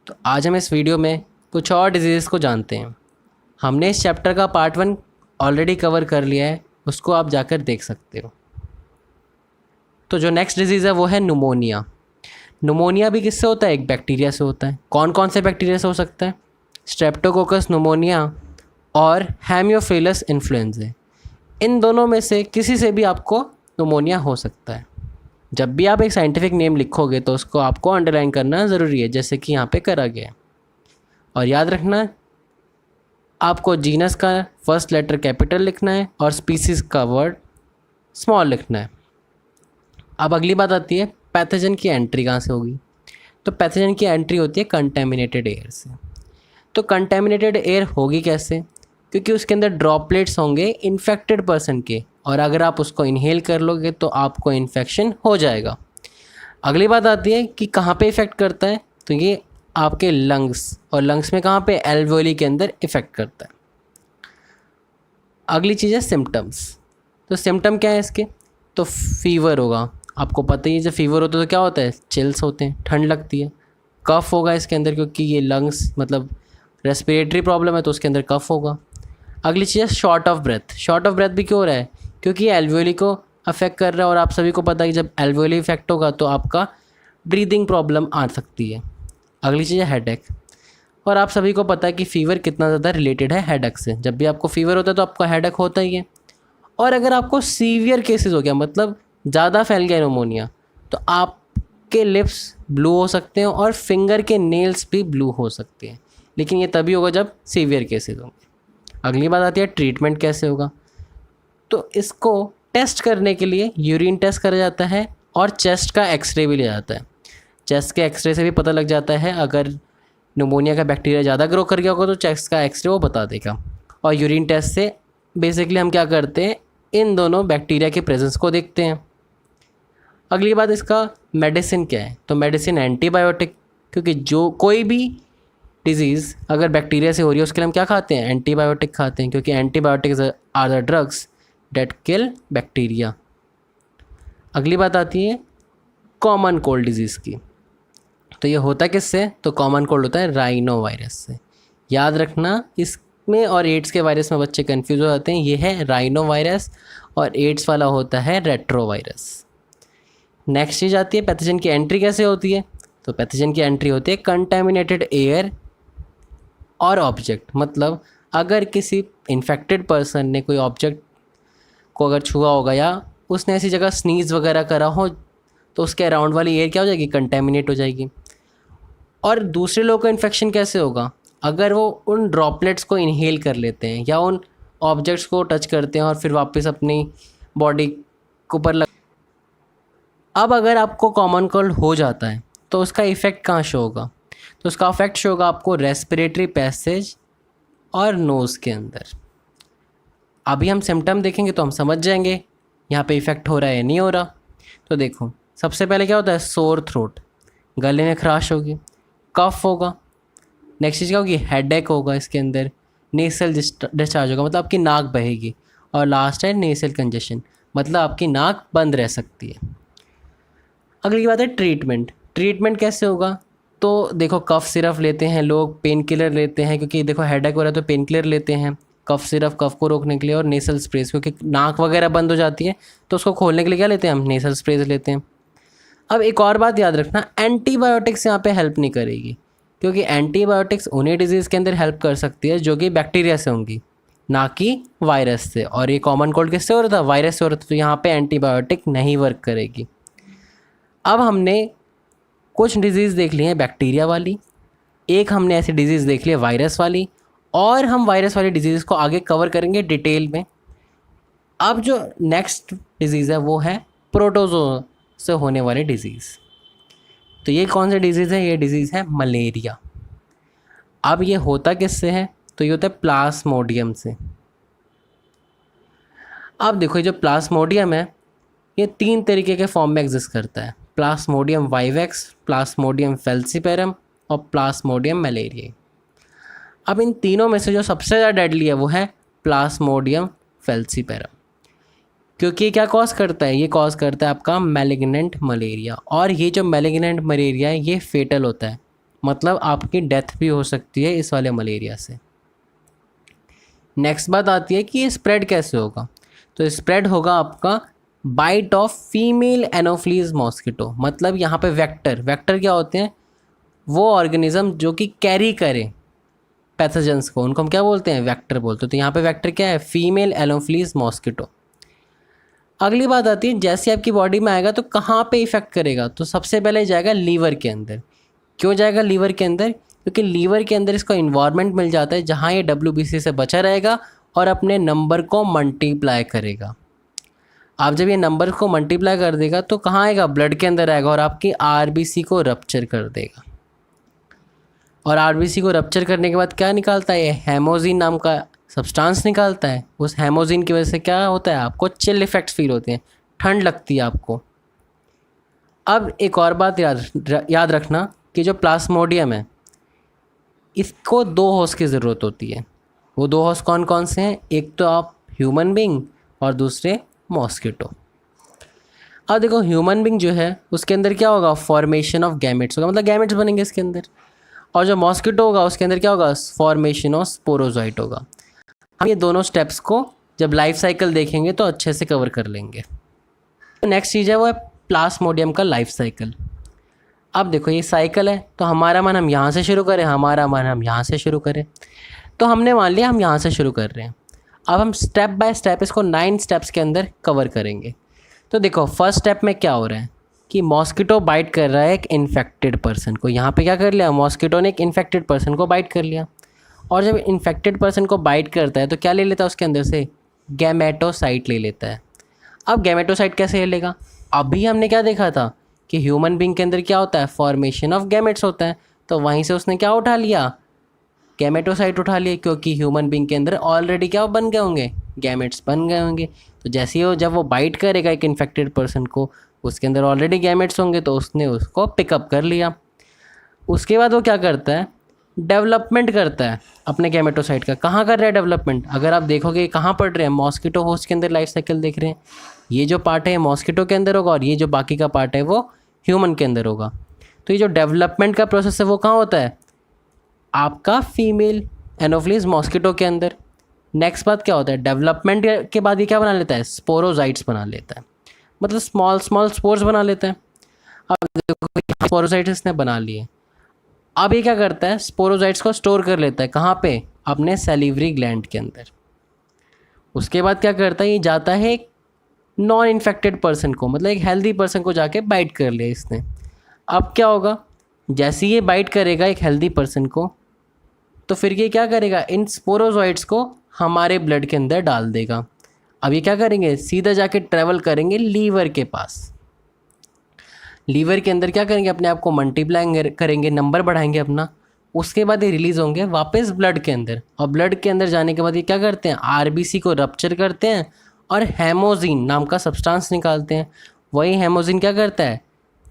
तो आज हम इस वीडियो में कुछ और डिजीज़ को जानते हैं। हमने इस चैप्टर का पार्ट 1 ऑलरेडी कवर कर लिया है, उसको आप जाकर देख सकते हो। तो जो नेक्स्ट डिजीज़ है वो है न्यूमोनिया। न्यूमोनिया भी किससे होता है? एक बैक्टीरिया से होता है। कौन कौन से बैक्टीरिया से हो सकता है? स्ट्रेप्टोकोकस न्यूमोनिया और हेमियोफिलस इन्फ्लुएंजा। इन दोनों में से किसी से भी आपको न्यूमोनिया हो सकता है। जब भी आप एक साइंटिफिक नेम लिखोगे तो उसको आपको अंडरलाइन करना ज़रूरी है, जैसे कि यहाँ पे करा गया है। और याद रखना, आपको जीनस का फर्स्ट लेटर कैपिटल लिखना है और स्पीसीज़ का वर्ड स्मॉल लिखना है। अब अगली बात आती है पैथोजन की एंट्री कहाँ से होगी। तो पैथोजन की एंट्री होती है कंटेमिनेटेड एयर से। तो कंटेमिनेटेड एयर होगी कैसे? क्योंकि उसके अंदर ड्रॉपलेट्स होंगे इन्फेक्टेड पर्सन के, और अगर आप उसको इनहेल कर लोगे तो आपको इन्फेक्शन हो जाएगा। अगली बात आती है कि कहाँ पे इफ़ेक्ट करता है। तो ये आपके लंग्स, और लंग्स में कहाँ पे? एल्वेओली के अंदर इफ़ेक्ट करता है। अगली चीज़ है सिम्टम्स। तो सिम्टम क्या है इसके? तो फीवर होगा, आपको पता ही है जब फीवर होता है तो क्या होता है? चिल्स होते हैं, ठंड लगती है। कफ होगा इसके अंदर, क्योंकि ये लंग्स मतलब रेस्पिरेटरी प्रॉब्लम है तो उसके अंदर कफ होगा। अगली चीज़ है short of breath. Short of breath भी क्यों हो रहा है? क्योंकि ये एल्वेओली को अफेक्ट कर रहा है, और आप सभी को पता है कि जब एल्वेओली इफेक्ट होगा तो आपका ब्रीदिंग प्रॉब्लम आ सकती है। अगली चीज़ है हेडेक, और आप सभी को पता है कि फ़ीवर कितना ज़्यादा रिलेटेड है हेडेक से। जब भी आपको फ़ीवर होता है तो आपको हेडेक होता ही है। और अगर आपको सीवियर केसेस हो गया, मतलब ज़्यादा फैल गया न्यूमोनिया, तो आपके लिप्स ब्लू हो सकते हैं और फिंगर के नेल्स भी ब्लू हो सकते हैं, लेकिन ये तभी होगा जब सीवियर केसेस होंगे। अगली बात आती है ट्रीटमेंट कैसे होगा। तो इसको टेस्ट करने के लिए यूरिन टेस्ट करा जाता है और चेस्ट का एक्सरे भी लिया जाता है। चेस्ट के एक्सरे से भी पता लग जाता है, अगर न्यूमोनिया का बैक्टीरिया ज़्यादा ग्रो कर गया होगा तो चेस्ट का एक्सरे वो बता देगा। और यूरिन टेस्ट से बेसिकली हम क्या करते हैं? इन दोनों बैक्टीरिया के प्रेजेंस को देखते हैं। अगली बात, इसका मेडिसिन क्या है। तो मेडिसिन एंटीबायोटिक, क्योंकि जो कोई भी डिजीज़ अगर बैक्टीरिया से हो रही है उसके लिए हम क्या खाते हैं? एंटीबायोटिक खाते हैं, क्योंकि antibiotics are the drugs that kill bacteria. अगली बात आती है कॉमन कोल्ड डिजीज़ की। तो ये होता किससे? तो कॉमन कोल्ड होता है राइनो वायरस से। याद रखना, इसमें और एड्स के वायरस में बच्चे कंफ्यूज हो जाते हैं। ये है राइनो वायरस और एड्स वाला होता है रेट्रो वायरस। नेक्स्ट चीज़ आती है पैथोजन की एंट्री कैसे होती है। तो पैथोजन की एंट्री होती है कंटेमिनेटेड एयर और ऑब्जेक्ट। मतलब अगर किसी इन्फेक्टेड पर्सन ने कोई ऑब्जेक्ट को अगर छुआ होगा या उसने ऐसी जगह स्नीज वगैरह करा हो तो उसके अराउंड वाली एयर क्या हो जाएगी? कंटेमिनेट हो जाएगी। और दूसरे लोगों का इन्फेक्शन कैसे होगा? अगर वो उन ड्रॉपलेट्स को इनहेल कर लेते हैं या उन ऑब्जेक्ट्स को टच करते हैं और फिर वापस अपनी बॉडी के ऊपर अब अगर आपको कॉमन कोल्ड हो जाता है तो उसका इफ़ेक्ट कहाँ शो होगा? तो उसका इफेक्ट शो होगा आपको रेस्पिरेटरी पैसेज और नोज़ के अंदर। अभी हम सिम्टम देखेंगे तो हम समझ जाएंगे यहाँ पे इफ़ेक्ट हो रहा है या नहीं हो रहा। तो देखो, सबसे पहले क्या होता है? सोर थ्रोट, गले में खराश होगी, कफ होगा। नेक्स्ट चीज़ क्या होगी? हेडेक होगा, इसके अंदर नेसल डिस्चार्ज होगा, मतलब आपकी नाक बहेगी। और लास्ट है नेसल कंजेशन, मतलब आपकी नाक बंद रह सकती है। अगली बात है ट्रीटमेंट। ट्रीटमेंट कैसे होगा? तो देखो, कफ सिरप लेते हैं लोग, पेन किलर लेते हैं, क्योंकि देखो हेडेक हो रहा है तो पेन किलर लेते हैं, कफ सिरप कफ को रोकने के लिए, और नेसल स्प्रेस, क्योंकि नाक वगैरह बंद हो जाती है तो उसको खोलने के लिए क्या लेते हैं? हम नेसल स्प्रेस लेते हैं। अब एक और बात याद रखना, एंटीबायोटिक्स यहाँ पे हेल्प नहीं करेगी, क्योंकि एंटीबायोटिक्स उन्हीं डिजीज़ के अंदर हेल्प कर सकती है जो कि बैक्टीरिया से होंगी, ना कि वायरस से। और ये कॉमन कोल्ड किससे हो रहा था? वायरस से हो रहा था, तो यहाँ पे एंटीबायोटिक नहीं वर्क करेगी। अब हमने कुछ डिजीज़ देख ली है बैक्टीरिया वाली, एक हमने ऐसी डिजीज़ देख ली है वायरस वाली, और हम वायरस वाली डिजीज़ को आगे कवर करेंगे डिटेल में। अब जो नेक्स्ट डिजीज़ है वो है प्रोटोजो से होने वाली डिजीज़। तो ये कौन सी डिजीज़ है? ये डिजीज़ है मलेरिया। अब ये होता किससे है? तो ये होता है प्लाज्मोडियम से। अब देखो, ये जो प्लाज्मोडियम है ये 3 तरीके के फॉर्म में एग्जिस्ट करता है: प्लाज्मोडियम वाइवेक्स, प्लाज्मोडियम फेल्सीपेरम और प्लाज्मोडियम मलेरिया। अब इन तीनों में से जो सबसे ज़्यादा डेडली है वो है प्लाज्मोडियम फेल्सीपेरम। क्योंकि ये क्या कॉज करता है, ये कॉज करता है आपका मैलिग्नेंट मलेरिया। और ये जो मैलिग्नेंट मलेरिया है ये फेटल होता है, मतलब आपकी डेथ भी हो सकती है इस वाले मलेरिया से। नेक्स्ट बात आती है कि ये स्प्रेड कैसे होगा। तो स्प्रेड होगा आपका bite of female anopheles mosquito. मतलब यहाँ पे वेक्टर, वेक्टर क्या होते हैं, वो ऑर्गेनिज्म जो कि कैरी करें पैथोजेंस को, उनको हम क्या बोलते हैं, वेक्टर बोलते हैं। तो यहाँ पे वेक्टर क्या है, फीमेल एनोफ्लीज मॉस्किटो। अगली बात आती है जैसे आपकी बॉडी में आएगा तो कहाँ पे इफेक्ट करेगा, तो सबसे पहले जाएगा लीवर के अंदर। क्यों जाएगा लीवर के अंदर, क्योंकि लीवर के अंदर इसको इन्वायरमेंट मिल जाता है जहाँ ये WBC से बचा रहेगा और अपने नंबर को मल्टीप्लाई करेगा। आप जब ये नंबर को मल्टीप्लाई कर देगा तो कहाँ आएगा, ब्लड के अंदर आएगा और आपकी RBC को रप्चर कर देगा। और RBC को रप्चर करने के बाद क्या निकालता है, ये हेमोजिन नाम का सब्सटेंस निकालता है। उस हेमोजिन की वजह से क्या होता है, आपको चिल इफेक्ट्स फील होते हैं, ठंड लगती है आपको। अब एक और बात याद रखना कि जो प्लाज्मोडियम है इसको 2 होस्ट की ज़रूरत होती है। वो 2 होस्ट कौन कौन से हैं, एक तो आप ह्यूमन बींग और दूसरे मॉस्किटो। अब देखो ह्यूमन बींग जो है उसके अंदर क्या होगा, फॉर्मेशन ऑफ गैमेट्स होगा, मतलब गैमेट्स बनेंगे इसके अंदर। और जो मॉस्किटो होगा उसके अंदर क्या होगा, फॉर्मेशन ऑफ स्पोरोजोइट होगा। हम ये दोनों स्टेप्स को जब लाइफ साइकिल देखेंगे तो अच्छे से कवर कर लेंगे। तो नेक्स्ट चीज़ है वो है प्लाज्मोडियम का लाइफ साइकिल। अब देखो ये साइकिल है, तो हमारा मन हम यहाँ से शुरू करें, हमारा मन हम यहाँ से शुरू करें। तो हमने मान लिया हम यहाँ से शुरू कर रहे हैं। अब हम स्टेप बाय स्टेप इसको 9 स्टेप्स के अंदर कवर करेंगे। तो देखो फर्स्ट स्टेप में क्या हो रहा है कि मॉस्किटो बाइट कर रहा है एक इन्फेक्टेड पर्सन को। यहाँ पे क्या कर लिया, मॉस्किटो ने एक इन्फेक्टेड पर्सन को बाइट कर लिया। और जब इन्फेक्टेड पर्सन को बाइट करता है तो क्या ले लेता है उसके अंदर से, गैमेटोसाइट ले लेता है। अब गैमेटोसाइट कैसे ले लेगा, अभी हमने क्या देखा था कि ह्यूमन बींग के अंदर क्या होता है, फॉर्मेशन ऑफ गैमेट्स होता है। तो वहीं से उसने क्या उठा लिया, गैमेटोसाइट उठा लिया, क्योंकि ह्यूमन बींग के अंदर ऑलरेडी क्या बन गए होंगे, गैमेट्स बन गए होंगे। तो जैसे ही जब वो बाइट करेगा एक इन्फेक्टेड पर्सन को, उसके अंदर ऑलरेडी गैमेट्स होंगे, तो उसने उसको पिकअप कर लिया। उसके बाद वो क्या करता है, डेवलपमेंट करता है अपने गैमेटोसाइट का। कहाँ कर रहा है डेवलपमेंट, अगर आप देखोगे कहाँ पढ़ रहे हैं, मॉस्किटो होस्ट के अंदर लाइफ साइकिल देख रहे हैं। ये जो पार्ट है मॉस्किटो के अंदर होगा और ये जो बाकी का पार्ट है वो ह्यूमन के अंदर होगा। तो ये जो डेवलपमेंट का प्रोसेस है वो कहाँ होता है, आपका फीमेल एनोफ्लीज मॉस्किटो के अंदर। नेक्स्ट बात क्या होता है, डेवलपमेंट के बाद ये क्या बना लेता है, स्पोरोजाइट्स बना लेता है, मतलब स्मॉल स्मॉल स्पोर्स बना लेता है। अब देखो स्पोरोजाइट्स इसने बना लिए। अब ये क्या करता है, स्पोरोजाइट्स को स्टोर कर लेता है, कहाँ पे, अपने सैलिवरी ग्लैंड के अंदर। उसके बाद क्या करता है, ये जाता है एक नॉन इन्फेक्टेड पर्सन को, मतलब एक हेल्दी पर्सन को जाके बाइट कर लिया इसने। अब क्या होगा, जैसे ये बाइट करेगा एक हेल्दी पर्सन को, तो फिर ये क्या करेगा, इन स्पोरोजॉइट्स को हमारे ब्लड के अंदर डाल देगा। अब ये क्या करेंगे, सीधा जाके ट्रैवल करेंगे लीवर के पास। लीवर के अंदर क्या करेंगे, अपने आप को मल्टीप्लाई करेंगे, नंबर बढ़ाएंगे अपना। उसके बाद ये रिलीज़ होंगे वापस ब्लड के अंदर, और ब्लड के अंदर जाने के बाद ये क्या करते हैं, RBC को रप्चर करते हैं और हेमोजिन नाम का सब्सटेंस निकालते हैं। वही हेमोजिन क्या करता है,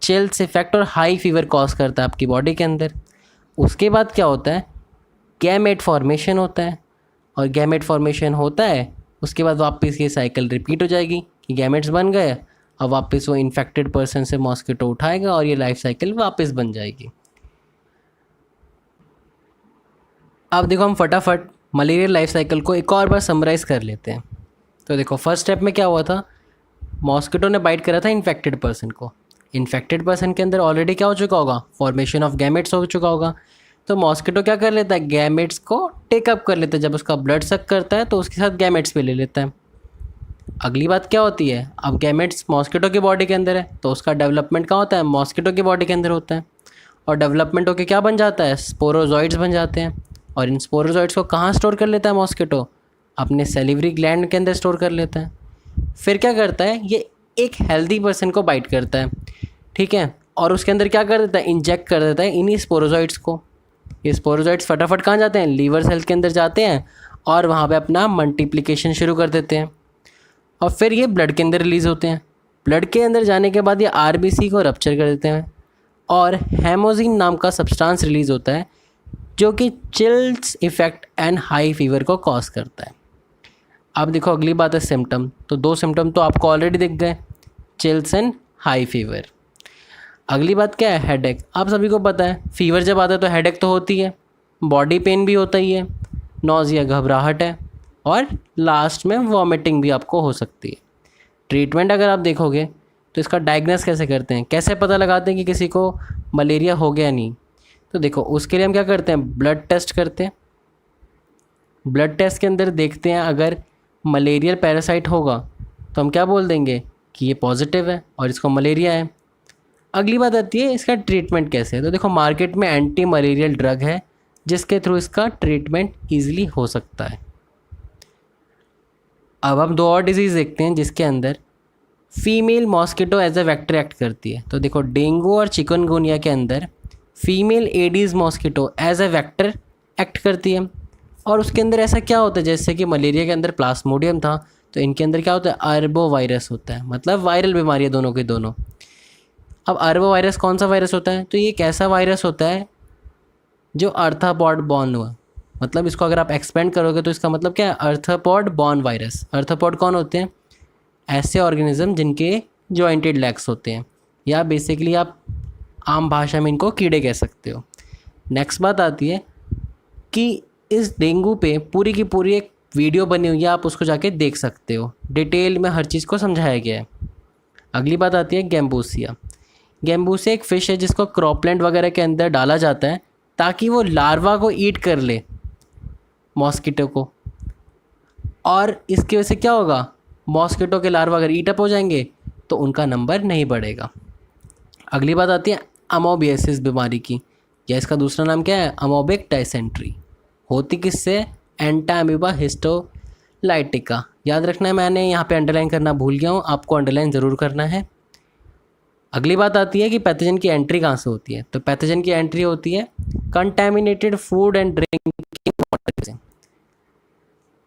चिल्स इफेक्ट और हाई फीवर कॉज करता है आपकी बॉडी के अंदर। उसके बाद क्या होता है, गैमेट फॉर्मेशन होता है, और गैमेट फॉर्मेशन होता है उसके बाद वापस ये साइकिल रिपीट हो जाएगी कि गैमेट्स बन गए, अब वापस वो इन्फेक्टेड पर्सन से मॉस्किटो उठाएगा और ये लाइफ साइकिल वापस बन जाएगी। अब देखो हम फटाफट मलेरियल लाइफ साइकिल को एक और बार समराइज़ कर लेते हैं। तो देखो फर्स्ट स्टेप में क्या हुआ था, मॉस्किटो ने बाइट करा था इन्फेक्टेड पर्सन को। इन्फेक्टेड पर्सन के अंदर ऑलरेडी क्या हो चुका होगा, फॉर्मेशन ऑफ गैमेट्स हो चुका होगा। तो मॉस्किटो क्या कर लेता है, गैमेट्स को टेकअप कर लेता है। जब उसका ब्लड सक करता है तो उसके साथ गैमेट्स भी ले लेता है। अगली बात क्या होती है, अब गैमेट्स मॉस्किटो की बॉडी के अंदर है तो उसका डेवलपमेंट कहाँ होता है, मॉस्किटो की बॉडी के अंदर होता है। और डेवलपमेंट होकर क्या बन जाता है, स्पोरोजॉइड्स बन जाते हैं। और इन स्पोरोजॉइड्स को कहाँ स्टोर कर लेता है मॉस्किटो, अपने सैलिवरी ग्लैंड के अंदर स्टोर कर लेता है। फिर क्या करता है, ये एक हेल्दी पर्सन को बाइट करता है, ठीक है, और उसके अंदर क्या कर देता है, इंजेक्ट कर देता है इन्हीं स्पोरोजॉइड्स को। ये स्पोरोजॉइड्स फटाफट कहाँ जाते हैं, लीवर सेल के अंदर जाते हैं और वहाँ पे अपना मल्टीप्लिकेशन शुरू कर देते हैं। और फिर ये ब्लड के अंदर रिलीज़ होते हैं। ब्लड के अंदर जाने के बाद ये RBC को रप्चर कर देते हैं और हेमोजिन नाम का सब्सटेंस रिलीज़ होता है जो कि chills effect and high fever को कॉज करता है। अब देखो अगली बात है सिम्टम। तो 2 सिम्टम तो आपको ऑलरेडी दिख गए, चिल्स एंड हाई फीवर। अगली बात क्या है, हेडेक। आप सभी को पता है फीवर जब आता है तो हेडेक तो होती है, बॉडी पेन भी होता ही है, नौजिया घबराहट है, और लास्ट में वॉमिटिंग भी आपको हो सकती है। ट्रीटमेंट अगर आप देखोगे तो इसका डायग्नोस कैसे करते हैं, कैसे पता लगाते हैं कि किसी को मलेरिया हो गया नहीं। तो देखो उसके लिए हम क्या करते हैं, ब्लड टेस्ट करते हैं। ब्लड टेस्ट के अंदर देखते हैं अगर मलेरियल पैरासाइट होगा तो हम क्या बोल देंगे कि ये पॉजिटिव है और इसको मलेरिया है। अगली बात आती है इसका ट्रीटमेंट कैसे है। तो देखो मार्केट में एंटी मलेरियल ड्रग है जिसके थ्रू इसका ट्रीटमेंट ईजिली हो सकता है। अब हम 2 और डिजीज़ देखते हैं जिसके अंदर female mosquito as a vector act करती है। तो देखो डेंगू और चिकनगुनिया के अंदर female aedes mosquito as a vector act करती है। और उसके अंदर ऐसा क्या होता है, जैसे कि मलेरिया के अंदर प्लाज्मोडियम था, तो इनके अंदर क्या होता है, अरबो वायरस होता है, मतलब वायरल बीमारी है दोनों के दोनों। अब अरबो वायरस कौन सा वायरस होता है, तो ये एक ऐसा वायरस होता है जो अर्थापॉड बॉर्न हुआ। मतलब इसको अगर आप एक्सपेंड करोगे तो इसका मतलब क्या है, अर्थापॉड बॉर्न वायरस। अर्थापॉड कौन होते हैं, ऐसे ऑर्गेनिज्म जिनके जॉइंटेड लेग्स होते हैं, या बेसिकली आप आम भाषा में इनको कीड़े कह सकते हो। नेक्स्ट बात आती है कि इस डेंगू पे पूरी की पूरी एक वीडियो बनी हुई है, आप उसको जाके देख सकते हो, डिटेल में हर चीज़ को समझाया गया है। अगली बात आती है गैम्बूसिया। गैम्बूसिया एक फ़िश है जिसको क्रॉपलैंड वगैरह के अंदर डाला जाता है ताकि वो लार्वा को ईट कर ले मॉस्किटो को, और इसकी वजह से क्या होगा, मॉस्किटो के लार्वा अगर ईटअप हो जाएंगे तो उनका नंबर नहीं बढ़ेगा। अगली बात आती है अमोबियासिस बीमारी की, या इसका दूसरा नाम क्या है, अमोबिक डायसेंट्री। होती किससे, एंटा अमीबा हिस्टोलाइटिका। याद रखना है, मैंने यहाँ पे अंडरलाइन करना भूल गया हूँ, आपको अंडरलाइन ज़रूर करना है। अगली बात आती है कि पैथोजन की एंट्री कहाँ से होती है। तो पैथोजन की एंट्री होती है contaminated food and drinking water से।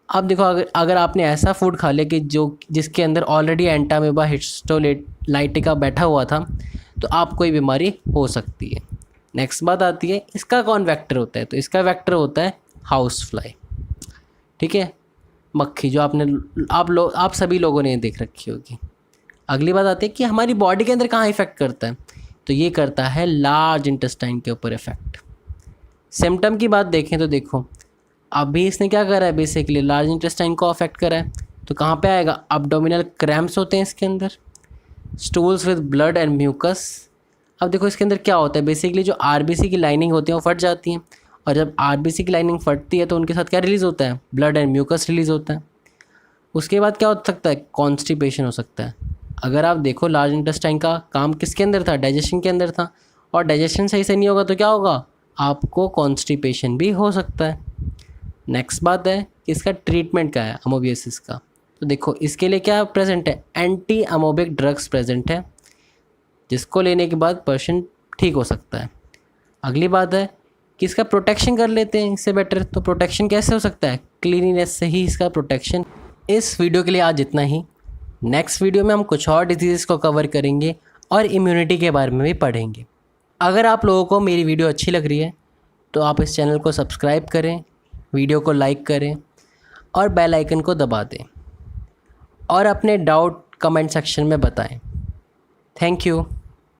अब देखो अगर आपने ऐसा फूड खा लिया कि जिसके अंदर ऑलरेडी एंटा अमीबा हिस्टोलाइटिका बैठा हुआ था, तो आपको ये बीमारी हो सकती है। नेक्स्ट बात आती है इसका कौन वेक्टर होता है। तो इसका वेक्टर होता है हाउस फ्लाई, ठीक है, मक्खी, जो आप सभी लोगों ने देख रखी होगी। अगली बात आती है कि हमारी बॉडी के अंदर कहाँ इफेक्ट करता है। तो ये करता है लार्ज इंटेस्टाइन के ऊपर इफेक्ट। सिम्टम की बात देखें तो देखो अभी इसने क्या करा है, बेसिकली लार्ज इंटेस्टाइन को अफेक्ट करा है, तो कहाँ पे आएगा, अब्डोमिनल क्रैम्प्स होते हैं इसके अंदर, stools with blood and mucus. अब देखो इसके अंदर क्या होता है, बेसिकली जो आरबीसी की लाइनिंग होती है वो फट जाती हैं, और जब आरबीसी की लाइनिंग फटती है तो उनके साथ क्या रिलीज़ होता है, ब्लड एंड म्यूकस रिलीज़ होता है। उसके बाद क्या हो सकता है, कॉन्स्टिपेशन हो सकता है। अगर आप देखो लार्ज इंटेस्टाइन का काम किसके अंदर था, डाइजेशन के अंदर था, और डाइजेशन सही से नहीं होगा तो क्या होगा, आपको कॉन्स्टिपेशन भी हो सकता है। नेक्स्ट बात है कि इसका ट्रीटमेंट क्या है अमोबियासिस का। तो देखो इसके लिए क्या प्रेजेंट है, एंटी अमोबिक ड्रग्स प्रेजेंट है, जिसको लेने के बाद पर्सन ठीक हो सकता है। अगली बात है कि इसका प्रोटेक्शन कर लेते हैं इससे बेटर। तो प्रोटेक्शन कैसे हो सकता है, क्लीनिनेस से ही इसका प्रोटेक्शन। इस वीडियो के लिए आज इतना ही। नेक्स्ट वीडियो में हम कुछ और डिजीज़ को कवर करेंगे और इम्यूनिटी के बारे में भी पढ़ेंगे। अगर आप लोगों को मेरी वीडियो अच्छी लग रही है तो आप इस चैनल को सब्सक्राइब करें, वीडियो को लाइक करें और बेल आइकन को दबा दें, और अपने डाउट कमेंट सेक्शन में बताएं। Thank you.